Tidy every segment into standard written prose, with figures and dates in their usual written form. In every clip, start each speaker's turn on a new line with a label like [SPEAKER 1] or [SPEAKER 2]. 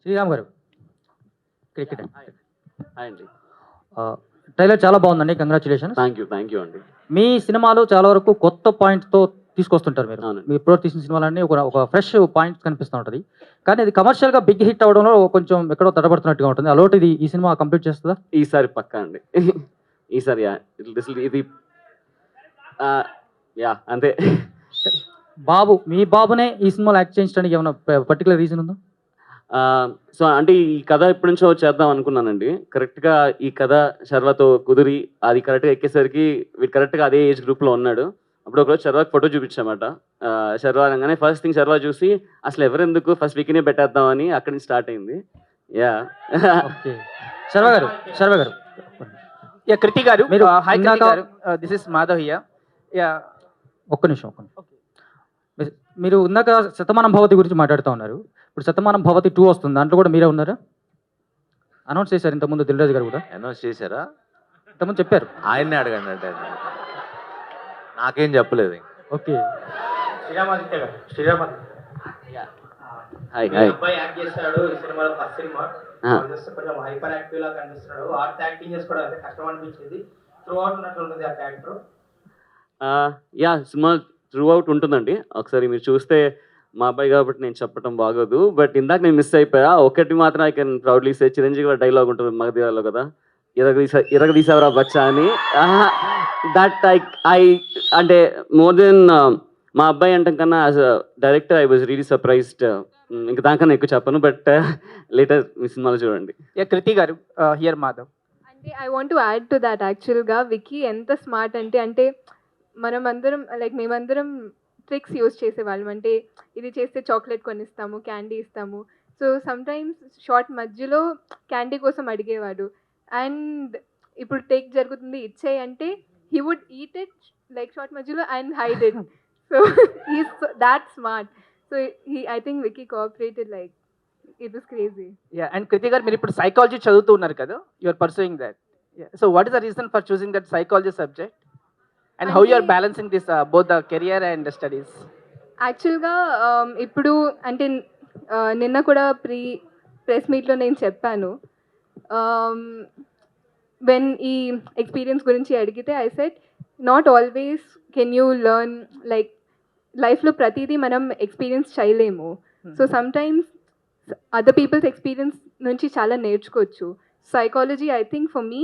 [SPEAKER 1] శ్రీరామ్ గారు cricket
[SPEAKER 2] hi hi అండి.
[SPEAKER 1] Trailer చాలా బాగుందండి. కంగ్రాచులేషన్స్.
[SPEAKER 2] థ్యాంక్ యూ అండి.
[SPEAKER 1] మీ సినిమాలు చాలా వరకు కొత్త పాయింట్స్తో తీసుకొస్తుంటారు మీరు.
[SPEAKER 2] అవునండి.
[SPEAKER 1] మీ ఇప్పుడు తీసిన సినిమాలన్నీ ఒక ఫ్రెష్ పాయింట్స్ కనిపిస్తూ ఉంటుంది. కానీ అది కమర్షియల్గా బిగ్ హిట్ అవ్వడంలో కొంచెం ఎక్కడో తడబడుతున్నట్టుగా ఉంటుంది. అలోటి ఇది ఈ సినిమా కంప్లీట్ చేస్తుందా?
[SPEAKER 2] ఈసారి పక్కా అండి. ఈసారి ఇది యా అంతే.
[SPEAKER 1] బాబు మీ బాబునే ఈ సినిమాలో యాక్ట్ చేయించడానికి ఏమైనా పర్టికులర్ రీజన్ ఉందా?
[SPEAKER 2] సో అంటే ఈ కథ ఎప్పటి నుంచో చేద్దాం అనుకున్నానండి. కరెక్ట్గా ఈ కథ శర్వాతో కుదిరి అది కరెక్ట్గా ఎక్కేసరికి వీడు కరెక్ట్గా అదే ఏజ్ గ్రూప్లో ఉన్నాడు. అప్పుడు ఒకరోజు శర్వాకి ఫోటో చూపించామాట. శర్వా అనగానే ఫస్ట్ థింగ్ శర్వా చూసి అసలు ఎవరెందుకు ఫస్ట్ వీక్నే పెట్టేద్దామని అక్కడి నుంచి స్టార్ట్ అయింది. యా.
[SPEAKER 1] ఓకే. శర్వ గారు
[SPEAKER 3] యా కృతి గారు,
[SPEAKER 1] మీరు
[SPEAKER 3] హాయ్ కృతి
[SPEAKER 1] ఇందాక-
[SPEAKER 3] గారు, this is Madhav here. Yeah
[SPEAKER 1] ఒక్క నిమిషం. మీరు ఇందాక శతమానం భవతి గురించి మాట్లాడుతూ ఉన్నారు. ఇప్పుడు శతమానం భవతి 2 వస్తుంది. దాంట్లో కూడా మీరే ఉన్నారా? అనౌన్స్ చేశారు ఇంతకుముందు దిల్రాజు గారు కూడా.
[SPEAKER 4] అనౌన్స్ చేశారా?
[SPEAKER 1] ఇంతకుముందు చెప్పారు.
[SPEAKER 4] ఆయన్నే అడగండి అంటే నాకేం చెప్పలేదు.
[SPEAKER 1] ఓకే.
[SPEAKER 5] శ్రీరామాదిత్య గారు, శ్రీరామాదిత్య
[SPEAKER 2] హాయ్
[SPEAKER 5] మీ
[SPEAKER 2] హాయ్.
[SPEAKER 5] అబ్బాయి యాక్ట్ చేస్తాడు ఈ సినిమాలో. ఫస్ట్ సినిమా
[SPEAKER 2] ఆ.
[SPEAKER 5] కొంచెం హైపర్ యాక్టివ్ లా కనిపిస్తున్నాడు. ఆర్ట్ యాక్టింగ్ చేసుకోవడం అయితే కష్టం అనిపించింది. త్రూ అవుట్ ఉన్నట్లు ఉంటుంది ఆ character.
[SPEAKER 2] Yeah cinema through out ఉంటుందండి. ఒకసారి మీరు చూస్తే మా అబ్బాయి కాబట్టి నేను చెప్పడం బాగోదు. బట్ ఇందాక నేను మిస్ అయిపోయా. ఒకటి మాత్రం I can proudly say Chiranjeevi గారి డైలాగ్ ఉంటుంది మగధీరాలో కదా, ఇరగదీసావరా బచ్చా అని. దట్ ఐ అంటే మోర్ దెన్ మా అబ్బాయి అంటాం కన్నా as a director I was really surprised. ఇంకా దానికన్నా ఎక్కువ చెప్పను. బట్ లేటర్ మీ సినిమాలో చూడండి.
[SPEAKER 3] యా కృతి గారు, హియర్ మాధవ్.
[SPEAKER 6] అంటే I want to add to that. యాక్చువల్గా విక్కీ ఎంత స్మార్ట్ అంటే మనం అందరం మేమందరం ట్రిక్స్ యూజ్ చేసేవాళ్ళం. అంటే ఇది చేస్తే చాక్లెట్ కొనిస్తాము, క్యాండీ ఇస్తాము. సో సమ్టైమ్స్ షార్ట్ మధ్యలో క్యాండీ కోసం అడిగేవాడు. అండ్ ఇప్పుడు టేక్ జరుగుతుంది ఇచ్చేయి అంటే he would eat it like short మధ్యలో and hide it. So he's that smart. So I think Vicky cooperated like it was crazy.
[SPEAKER 3] Yeah and Kriti గారు, మీరు ఇప్పుడు సైకాలజీ చదువుతూ ఉన్నారు కదా, you are pursuing that. So what is the reason for choosing that psychology subject and how you are balancing this both the career and studies?
[SPEAKER 6] యాక్చువల్గా ఇప్పుడు అంటే నిన్న కూడా ప్రెస్ మీట్లో నేను చెప్పాను. వెన్ ఈ ఎక్స్పీరియన్స్ గురించి అడిగితే I said not always can you learn like లైఫ్లో ప్రతిదీ మనం ఎక్స్పీరియన్స్ చేయలేము. So sometimes other peoples experience నుంచి చాలా నేర్చుకోవచ్చు. Psychology I think for me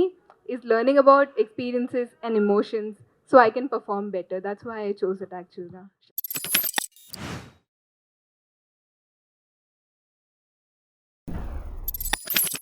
[SPEAKER 6] is learning about experiences and emotions so I can perform better. That's why I chose it actually.